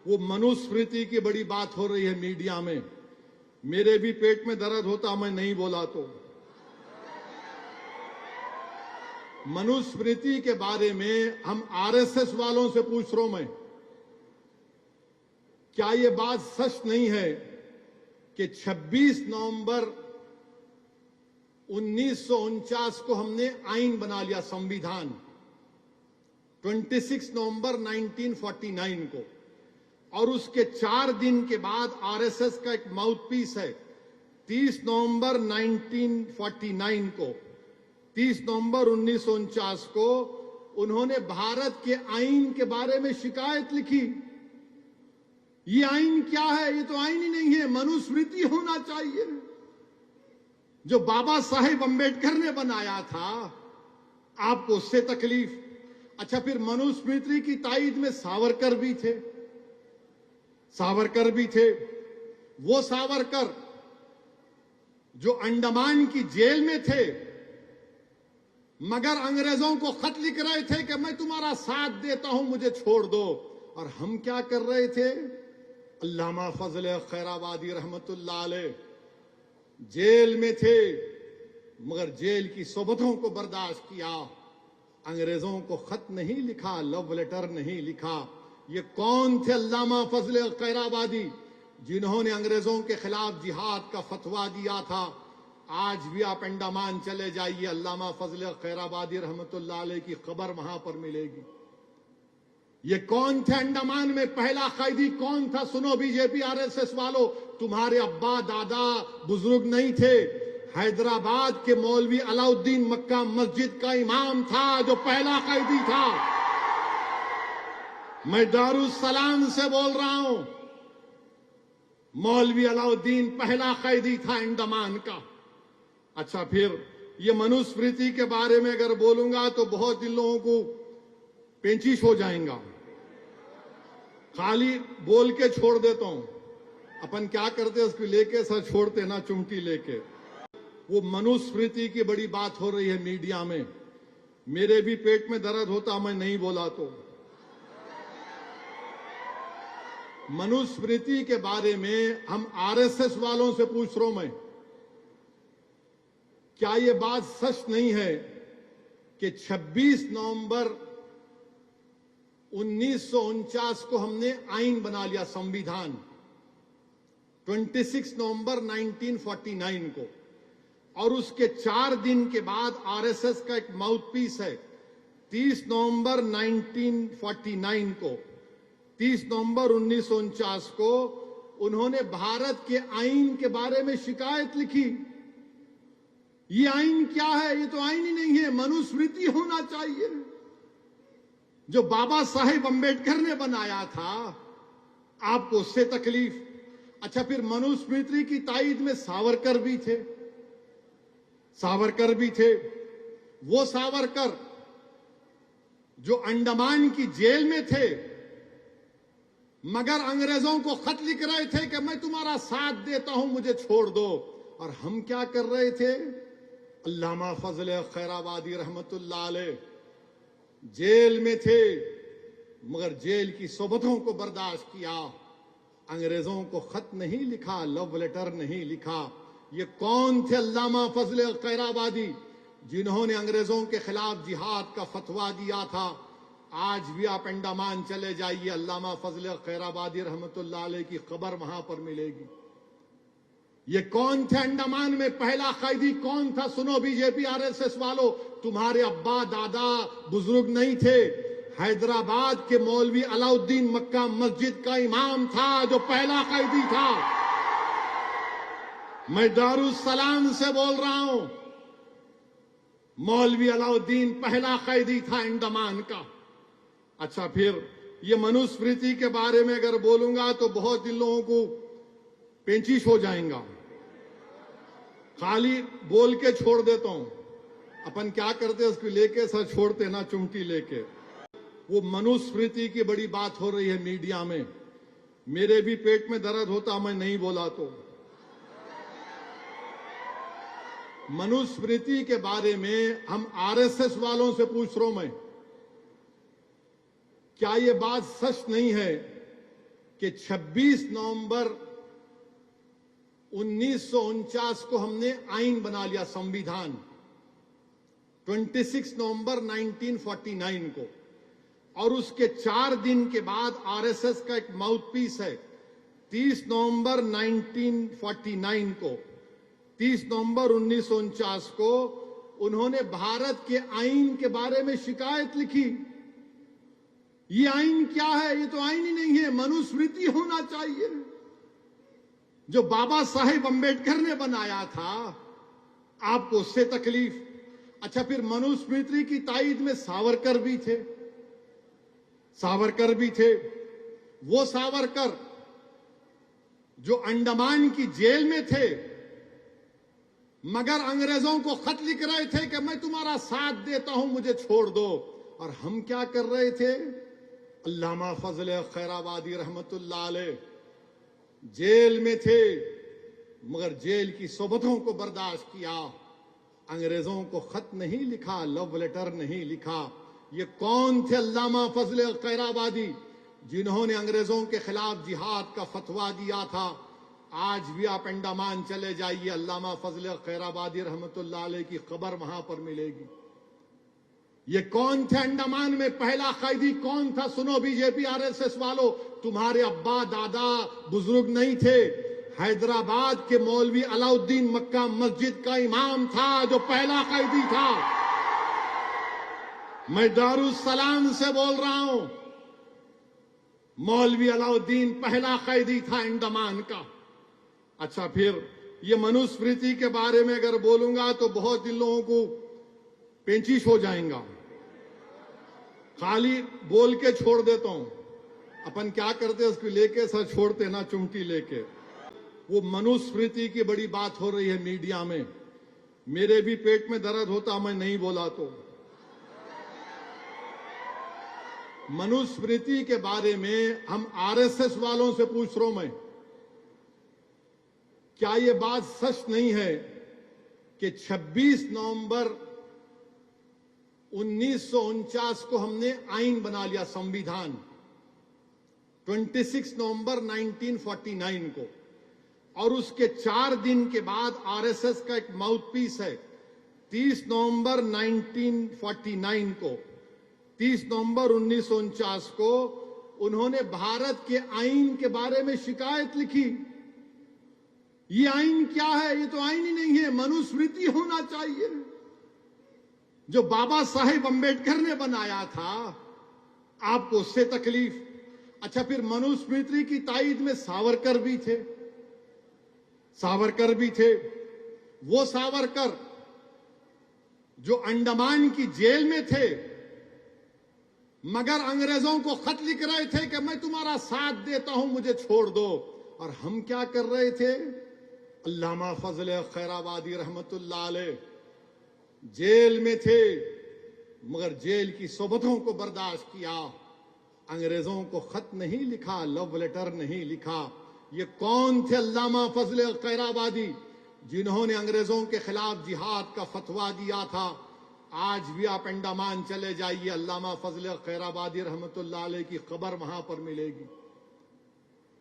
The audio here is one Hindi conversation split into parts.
वो मनुस्मृति की बड़ी बात हो रही है मीडिया में। मेरे भी पेट में दर्द होता मैं नहीं बोला तो। मनुस्मृति के बारे में हम आरएसएस वालों से पूछ रहा हूं मैं, क्या ये बात सच नहीं है कि 26 नवंबर 1949 को हमने आईन बना लिया, संविधान 26 नवंबर 1949 को, और उसके 4 दिन के बाद आरएसएस का एक माउथपीस है 30 नवंबर 1949 को, 30 नवंबर 1949 को उन्होंने भारत के आईन के बारे में शिकायत लिखी। ये आईन क्या है? ये तो आईन ही नहीं है, मनुस्मृति होना चाहिए जो बाबा साहेब अंबेडकर ने बनाया था। आपको उससे तकलीफ? अच्छा, फिर मनुस्मृति की ताईद में सावरकर भी थे, सावरकर भी थे। वो सावरकर जो अंडमान की जेल में थे, मगर अंग्रेजों को खत लिख रहे थे कि मैं तुम्हारा साथ देता हूं, मुझे छोड़ दो। और हम क्या कर रहे थे? अल्लामा फजल खैराबादी रहमतुल्लाह अलैह जेल में थे, मगर जेल की सोबतों को बर्दाश्त किया। अंग्रेजों को खत नहीं लिखा, लव लेटर नहीं लिखा। ये कौन थे अल्लामा फजल खैराबादी, जिन्होंने अंग्रेजों के खिलाफ जिहाद का फतवा दिया था। आज भी आप अंडमान चले जाइए, अल्लामा फजल खैराबादी रहमतुल्लाह अलैह की खबर वहां पर मिलेगी। ये कौन थे अंडमान में? पहला कैदी कौन था? सुनो बीजेपी आरएसएस वालों, तुम्हारे अब्बा दादा बुजुर्ग नहीं थे। हैदराबाद के मौलवी अलाउद्दीन मक्का मस्जिद का इमाम था जो पहला कैदी था। मैं दारुस्सलाम से बोल रहा हूं, मौलवी अलाउद्दीन पहला कैदी था अंडमान का। अच्छा, फिर ये मनुस्मृति के बारे में अगर बोलूंगा तो बहुत इन लोगों को पेंचिश हो जाएगा। खाली बोल के छोड़ देता हूं। अपन क्या करते उसको लेके सर छोड़ते ना, चुमटी लेके। वो मनुस्मृति की बड़ी बात हो रही है मीडिया में। मेरे भी पेट में दर्द होता मैं नहीं बोला तो। मनुस्मृति के बारे में हम आरएसएस वालों से पूछ रहा हूं मैं, क्या ये बात सच नहीं है कि 26 नवंबर 1949 को हमने आईन बना लिया, संविधान 26 नवंबर 1949 को, और उसके 4 दिन के बाद आरएसएस का एक माउथपीस है 30 नवंबर 1949 को, 30 नवंबर 1949 को उन्होंने भारत के आईन के बारे में शिकायत लिखी। ये आईन क्या है? ये तो आईन ही नहीं है, मनुस्मृति होना चाहिए जो बाबा साहेब अंबेडकर ने बनाया था। आपको उससे तकलीफ? अच्छा, फिर मनुस्मृति की ताईद में सावरकर भी थे, सावरकर भी थे। वो सावरकर जो अंडमान की जेल में थे, मगर अंग्रेजों को खत लिख रहे थे कि मैं तुम्हारा साथ देता हूं, मुझे छोड़ दो। और हम क्या कर रहे थे? अल्लामा फजल खैराबादी रहमतुल्लाह अलैह जेल में थे, मगर जेल की सोबतों को बर्दाश्त किया। अंग्रेजों को खत नहीं लिखा, लव लेटर नहीं लिखा। ये कौन थे अल्लामा फजल खैराबादी, जिन्होंने अंग्रेजों के खिलाफ जिहाद का फतवा दिया था। आज भी आप अंडमान चले जाइए, अल्लामा फजल खैराबादी रहमतुल्लाह अलैह की खबर वहां पर मिलेगी। ये कौन थे अंडमान में? पहला कैदी कौन था? सुनो बीजेपी आरएसएस वालों, तुम्हारे अब्बा दादा बुजुर्ग नहीं थे। हैदराबाद के मौलवी अलाउद्दीन मक्का मस्जिद का इमाम था जो पहला कैदी था। मैं दारुस्सलाम से बोल रहा हूं, मौलवी अलाउद्दीन पहला कैदी था अंडमान का। अच्छा, फिर ये मनुस्मृति के बारे में अगर बोलूंगा तो बहुत इन लोगों को पेंचिश हो जाएगा। खाली बोल के छोड़ देता हूं। अपन क्या करते उसको लेके सर छोड़ते ना, चुमटी लेके। वो मनुस्मृति की बड़ी बात हो रही है मीडिया में। मेरे भी पेट में दर्द होता मैं नहीं बोला तो। मनुस्मृति के बारे में हम आरएसएस वालों से पूछ रहा हूं मैं, क्या ये बात सच नहीं है कि 26 नवंबर 1949 को हमने आईन बना लिया, संविधान। 26 नवंबर 1949 को, और उसके 4 दिन के बाद आरएसएस का एक माउथपीस है, 30 नवंबर 1949 को, 30 नवंबर 1949 को उन्होंने भारत के आईन के बारे में शिकायत लिखी। ये आईन क्या है? ये तो आईन ही नहीं है, मनुस्मृति होना चाहिए, जो बाबा साहेब अंबेडकर ने बनाया था। आपको उससे तकलीफ? अच्छा, फिर मनुस्मृति की ताईद में सावरकर भी थे, सावरकर भी थे। वो सावरकर जो अंडमान की जेल में थे, मगर अंग्रेजों को खत लिख रहे थे कि मैं तुम्हारा साथ देता हूं, मुझे छोड़ दो। और हम क्या कर रहे थे? अल्लामा फजल खैराबादी रहमतुल्लाह अलैह जेल में थे, मगर जेल की सोबतों को बर्दाश्त किया। अंग्रेजों को खत नहीं लिखा, लव लेटर नहीं लिखा। ये कौन थे अल्लामा फजल खैराबादी, जिन्होंने अंग्रेजों के खिलाफ जिहाद का फतवा दिया था। आज भी आप अंडमान चले जाइए, अल्लामा फजल खैराबादी रहमतुल्लाह अलैह की खबर वहां पर मिलेगी। ये कौन थे अंडमान में पहला कैदी? कौन था? सुनो बीजेपी आरएसएस वालों, तुम्हारे अब्बा दादा बुजुर्ग नहीं थे। हैदराबाद के मौलवी अलाउद्दीन मक्का मस्जिद का इमाम था जो पहला कैदी था। मैं दारुस्सलाम से बोल रहा हूं, मौलवी अलाउद्दीन पहला कैदी था अंडमान का। अच्छा, फिर ये मनुस्मृति के बारे में अगर बोलूंगा तो बहुत इन लोगों को पेंचिश हो जाएगा। खाली बोल के छोड़ देता हूं। अपन क्या करते हैं, उसको लेके सर छोड़ते ना, चुमटी लेके। वो मनुस्मृति की बड़ी बात हो रही है मीडिया में। मेरे भी पेट में दर्द होता, मैं नहीं बोला तो। मनुस्मृति के बारे में हम आरएसएस वालों से पूछ रहा हूं मैं, क्या यह बात सच नहीं है कि 26 नवंबर 1949 को हमने आईन बना लिया, संविधान। 26 नवंबर 1949 को, और उसके 4 दिन के बाद आरएसएस का एक माउथपीस है, 30 नवंबर 1949 को, 30 नवंबर 1949 को उन्होंने भारत के आईन के बारे में शिकायत लिखी। ये आईन क्या है? ये तो आईन ही नहीं है, मनुस्मृति होना चाहिए, जो बाबा साहेब अंबेडकर ने बनाया था। आपको उससे तकलीफ? अच्छा, फिर मनुस्मृति की ताईद में सावरकर भी थे, सावरकर भी थे। वो सावरकर जो अंडमान की जेल में थे, मगर अंग्रेजों को खत लिख रहे थे कि मैं तुम्हारा साथ देता हूं, मुझे छोड़ दो। और हम क्या कर रहे थे? अल्लामा फजल खैराबादी रहमतुल्लाह अलैह जेल में थे, मगर जेल की सोबतों को बर्दाश्त किया। अंग्रेजों को खत नहीं लिखा, लव लेटर नहीं लिखा। ये कौन थे अल्लामा फजल खैराबादी, जिन्होंने अंग्रेजों के खिलाफ जिहाद का फतवा दिया था। आज भी आप अंडमान चले जाइए, अल्लामा फजल खैराबादी रहमतुल्लाह अलैह की खबर वहां पर मिलेगी।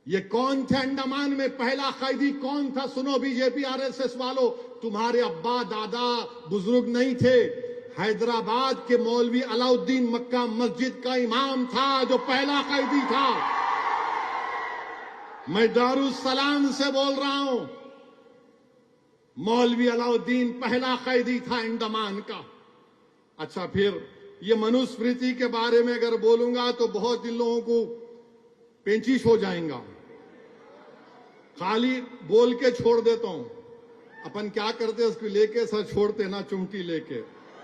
ये कौन थे अंडमान में पहला कैदी? कौन था? सुनो बीजेपी आरएसएस वालों, तुम्हारे अब्बा दादा बुजुर्ग नहीं थे। हैदराबाद के मौलवी अलाउद्दीन मक्का मस्जिद का इमाम था जो पहला कैदी था। मैं दारुस्सलाम से बोल रहा हूं, मौलवी अलाउद्दीन पहला कैदी था अंडमान का। अच्छा, फिर ये मनुस्मृति के बारे में अगर बोलूंगा तो बहुत इन लोगों को पेंचिश हो जाएगा। खाली बोल के छोड़ देता हूं। अपन क्या करते हैं, उसको लेके सर छोड़ते ना, चुमटी लेके।